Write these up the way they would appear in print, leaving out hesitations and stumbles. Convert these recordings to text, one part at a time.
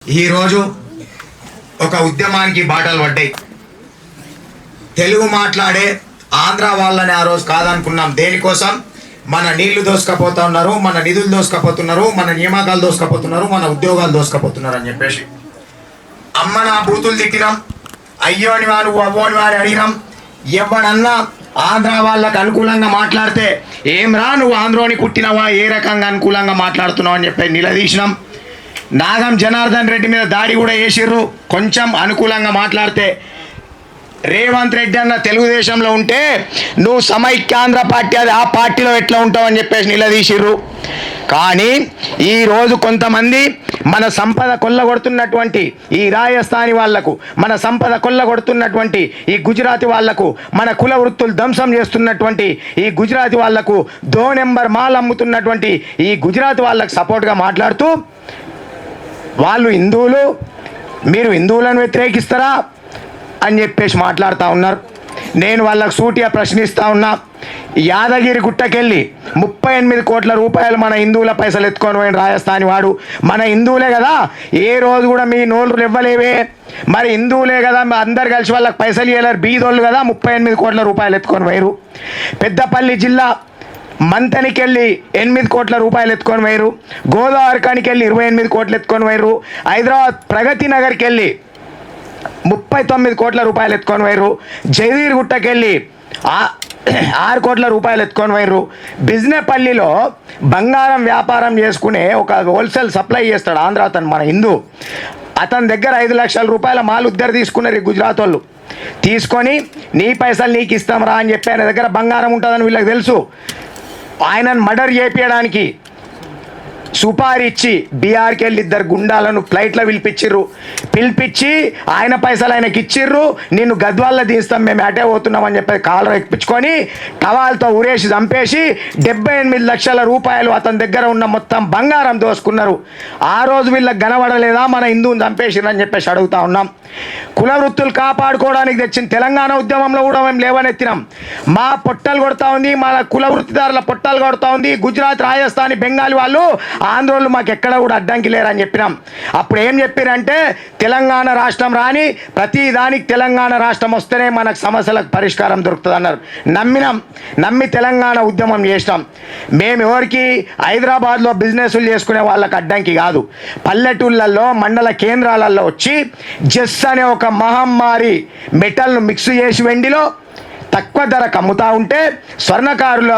ఈరోజు ఒక ఉద్యమానికి బాటలు పడ్డాయి. తెలుగు మాట్లాడే ఆంధ్ర వాళ్ళని ఆ రోజు కాదనుకున్నాం. దేనికోసం? మన నీళ్లు దోసుకపోతా ఉన్నారు, మన నిధులు దోసుకపోతున్నారు, మన నియామకాలు దోసుకపోతున్నారు, మన ఉద్యోగాలు దోసుకపోతున్నారు అని చెప్పేసి అమ్మ నా బూతులు తిట్టినాం. అయ్యోని వారు అవ్వని వారు అడిగినాం. ఎవడన్నా ఆంధ్ర వాళ్ళకు అనుకూలంగా మాట్లాడితే ఏం రా నువ్వు ఆంధ్రోని కుట్టినవా, ఏ రకంగా అనుకూలంగా మాట్లాడుతున్నావు అని చెప్పి నిలదీసినాం. నాగం జనార్దన్ రెడ్డి మీద దాడి కూడా వేసిర్రు. కొంచెం అనుకూలంగా మాట్లాడితే రేవంత్ రెడ్డి అన్న తెలుగుదేశంలో ఉంటే నువ్వు సమైక్యాంధ్ర పార్టీ అది ఆ పార్టీలో ఎట్లా ఉంటావు అని చెప్పేసి నిలదీసిర్రు. కానీ ఈరోజు కొంతమంది మన సంపద కొల్లగొడుతున్నటువంటి ఈ రాజస్థానీ వాళ్లకు, మన సంపద కొల్లగొడుతున్నటువంటి ఈ గుజరాతీ వాళ్లకు, మన కుల వృత్తులు ధ్వంసం చేస్తున్నటువంటి ఈ గుజరాతీ వాళ్లకు, దో నెంబర్ మాల్ అమ్ముతున్నటువంటి ఈ గుజరాతీ వాళ్ళకు సపోర్ట్గా మాట్లాడుతూ వాళ్ళు హిందువులు, మీరు హిందువులను వ్యతిరేకిస్తారా అని చెప్పేసి మాట్లాడుతూ ఉన్నారు. నేను వాళ్ళకు సూటిగా ప్రశ్నిస్తూ ఉన్నా. యాదగిరి గుట్టకెళ్ళి 38 కోట్ల రూపాయలు మన హిందువుల పైసలు ఎత్తుకొని పోయిన రాజస్థాని వాడు. మన హిందువులే కదా, ఏ రోజు కూడా మీ నోళ్ళు ఇవ్వలేవే. మరి హిందువులే కదా, అందరు కలిసి వాళ్ళకి పైసలు ఇవ్వలేరు, బీదోళ్ళు కదా, 38 కోట్ల రూపాయలు ఎత్తుకొని పోయారు. పెద్దపల్లి జిల్లా మంతనికి వెళ్ళి 8 కోట్ల రూపాయలు ఎత్తుకొని పోయారు. గోదావరి కానికి వెళ్ళి 28 కోట్లు ఎత్తుకొని పోయారు. హైదరాబాద్ ప్రగతి నగర్కి వెళ్ళి 39 కోట్ల రూపాయలు ఎత్తుకొని పోయారు. జయదీర్ గుట్టకెళ్ళి 6 కోట్ల రూపాయలు ఎత్తుకొని పోయారు. బిజినెపల్లిలో బంగారం వ్యాపారం చేసుకునే ఒక హోల్సేల్ సప్లై చేస్తాడు ఆంధ్ర అతను, మన హిందూ. అతని దగ్గర 5 లక్షల రూపాయల మాల్ ఉద్దరి తీసుకున్నారు ఈ గుజరాత్ వాళ్ళు. తీసుకొని నీ పైసలు నీకు ఇస్తాం రా అని చెప్పి ఆయన దగ్గర బంగారం ఉంటుందని వీళ్ళకి తెలుసు. ఆయనను మర్డర్ చేయించడానికి సుపారీ ఇచ్చి బీహార్కి వెళ్ళి 2 గుండాలను ఫ్లైట్లో పిలిపించి ఆయన పైసలు ఆయనకి ఇచ్చిర్రు. నిన్ను గద్వాల్లో తీస్తాం, మేము అటే పోతున్నామని చెప్పి కాలర్ ఎక్కించుకొని టవాల్తో ఉరేసి చంపేసి 78 లక్షల రూపాయలు అతని దగ్గర ఉన్న మొత్తం బంగారం దోసుకున్నారు. ఆ రోజు వీళ్ళకి కనబడలేదా మన హిందువుని చంపేసిరని చెప్పేసి అడుగుతా ఉన్నాం. కుల వృత్తులు కాపాడుకోవడానికి తెచ్చిన తెలంగాణ ఉద్యమంలో కూడా మేము లేవనెత్తినాం. మా పొట్టలు కొడతా ఉంది, మన కుల వృత్తిదారుల పొట్టలు కొడతా ఉంది. గుజరాత్, రాజస్థానీ, బెంగాలీ వాళ్ళు, ఆంధ్రోళ్ళు మాకు ఎక్కడ కూడా అడ్డంకి లేరని చెప్పినాం. అప్పుడు ఏం చెప్పారంటే తెలంగాణ రాష్ట్రం రాని, ప్రతి దానికి తెలంగాణ రాష్ట్రం వస్తేనే మనకు సమస్యలకు పరిష్కారం దొరుకుతుంది అన్నారు. నమ్మి తెలంగాణ ఉద్యమం చేసినాం. మేము ఎవరికి హైదరాబాద్లో బిజినెస్లు చేసుకునే వాళ్ళకి అడ్డంకి కాదు. పల్లెటూళ్ళల్లో, మండల కేంద్రాలలో వచ్చి జెస్ అనే ఒక మహమ్మారి మెటల్ను మిక్స్ చేసి వెండిలో తక్కువ ధరకు అమ్ముతూ ఉంటే స్వర్ణకారులు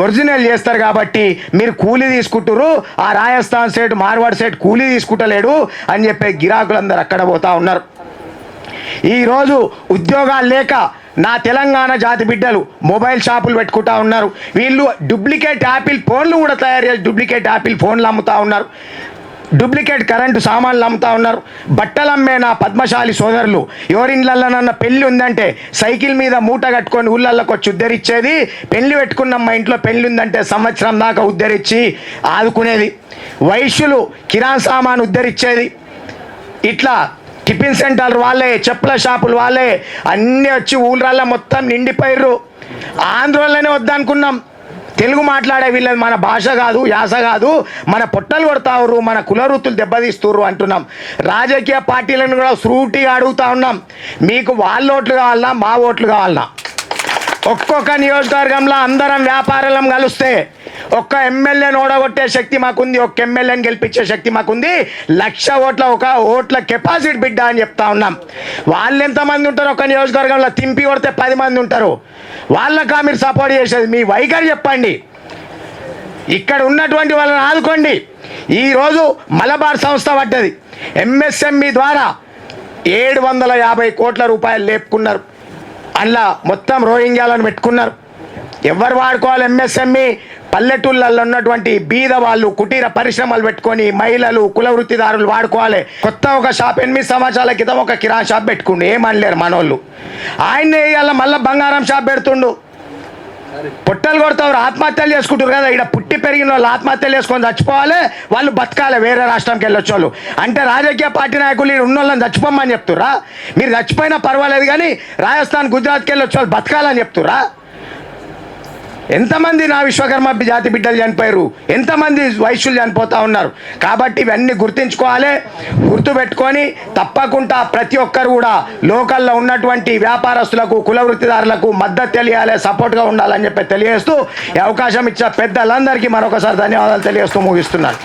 ఒరిజినల్ చేస్తారు కాబట్టి మీరు కూలీ తీసుకుంటారు, ఆ రాజస్థాన్ స్టేట్, మార్వాడ్ స్టేట్ కూలీ తీసుకుంటలేడు అని చెప్పి గిరాకులందరూ అక్కడ పోతూ ఉన్నారు. ఈరోజు ఉద్యోగాలు లేక నా తెలంగాణ జాతి బిడ్డలు మొబైల్ షాపులు పెట్టుకుంటా ఉన్నారు. వీళ్ళు డూప్లికేట్ యాపిల్ ఫోన్లు కూడా తయారు చేసి డూప్లికేట్ యాపిల్ ఫోన్లు అమ్ముతూ ఉన్నారు. డూప్లికేట్ కరెంటు సామాన్లు అమ్ముతా ఉన్నారు. బట్టలు అమ్మే నా పద్మశాలి సోదరులు ఎవరిండ్లలోనన్న పెళ్ళి ఉందంటే సైకిల్ మీద మూట కట్టుకొని ఊళ్ళల్లోకి వచ్చి ఉద్ధరించేది. పెళ్లి పెట్టుకున్న మా ఇంట్లో పెళ్లి ఉందంటే సంవత్సరం దాకా ఉద్ధరించి ఆదుకునేది. వైశ్యులు కిరాణా సామాను ఉద్ధరించేది. ఇట్లా టిఫిన్ సెంటర్లు వాళ్ళే, చెప్పుల షాపులు వాళ్ళే, అన్నీ వచ్చి ఊళ్ళల్లో మొత్తం నిండిపోయారు. ఆంధ్రలోనే వద్దనుకున్నాం. తెలుగు మాట్లాడే వీళ్ళది మన భాష కాదు, యాస కాదు, మన పొట్టలు కొడతారు, మన కుల వృత్తులు దెబ్బతీస్తుర్రు అంటున్నాం. రాజకీయ పార్టీలను కూడా సూటిగా అడుగుతా ఉన్నాం. మీకు వాళ్ళ ఓట్లు కావాలన్నా, మా ఓట్లు కావాలన్నా? ఒక్కొక్క నియోజకవర్గంలో అందరం వ్యాపారాలను కలిస్తే ఒక్క ఎమ్మెల్యేని ఓడగొట్టే శక్తి మాకుంది, ఒక్క ఎమ్మెల్యేని గెలిపించే శక్తి మాకుంది. 1,00,000 ఓట్ల ఒక ఓట్ల కెపాసిటీ బిడ్డ అని చెప్తా ఉన్నాం. వాళ్ళు ఎంతమంది ఉంటారు ఒక నియోజకవర్గంలో? తింపి కొడితే 10 మంది ఉంటారు. వాళ్ళకా మీరు సపోర్ట్ చేసేది? మీ వైఖరి చెప్పండి. ఇక్కడ ఉన్నటువంటి వాళ్ళని ఆదుకోండి. ఈరోజు మలబార్ సంస్థ పడ్డది. ఎంఎస్ఎంఈ ద్వారా 750 కోట్ల రూపాయలు లేపుకున్నారు. అందులో మొత్తం రోహింగ్యాలను పెట్టుకున్నారు. ఎవరు వాడుకోవాలి ఎంఎస్ఎంఈ? పల్లెటూళ్ళల్లో ఉన్నటువంటి బీద వాళ్ళు, కుటీర పరిశ్రమలు పెట్టుకొని మహిళలు, కుల వృత్తిదారులు వాడుకోవాలి. కొత్త ఒక షాప్ 8 సంవత్సరాల క్రితం ఒక కిరాణా షాప్ పెట్టుకుండు, ఏమనలేరు మనోళ్ళు. ఆయన్నే ఇవాళ మళ్ళీ బంగారం షాప్ పెడుతుండు. పొట్టలు కొడతారు, ఆత్మహత్యలు చేసుకుంటారు కదా. ఇక్కడ పుట్టి పెరిగిన వాళ్ళు ఆత్మహత్యలు చేసుకొని చచ్చిపోవాలి, వాళ్ళు బతకాలి వేరే రాష్ట్రంకి వెళ్ళొచ్చు. అంటే రాజకీయ పార్టీ నాయకులు ఉన్న వాళ్ళని చచ్చిపోమని చెప్తుర్రా? మీరు చచ్చిపోయినా పర్వాలేదు కానీ రాజస్థాన్, గుజరాత్కి వెళ్ళొచ్చు వాళ్ళు బతకాలని చెప్తుర్రా? ఎంతమంది నా విశ్వకర్మ జాతి బిడ్డలు చనిపోయారు, ఎంతమంది వైశ్యులు చనిపోతూ ఉన్నారు. కాబట్టి ఇవన్నీ గుర్తించుకోవాలి, గుర్తుపెట్టుకొని తప్పకుండా ప్రతి ఒక్కరు కూడా లోకల్లో ఉన్నటువంటి వ్యాపారస్తులకు కుల వృత్తిదారులకు మద్దతు తెలియాలి, సపోర్ట్గా ఉండాలని చెప్పి తెలియజేస్తూ ఈ అవకాశం ఇచ్చిన పెద్దలందరికీ మరొకసారి ధన్యవాదాలు తెలియజేస్తూ ముగిస్తున్నాను.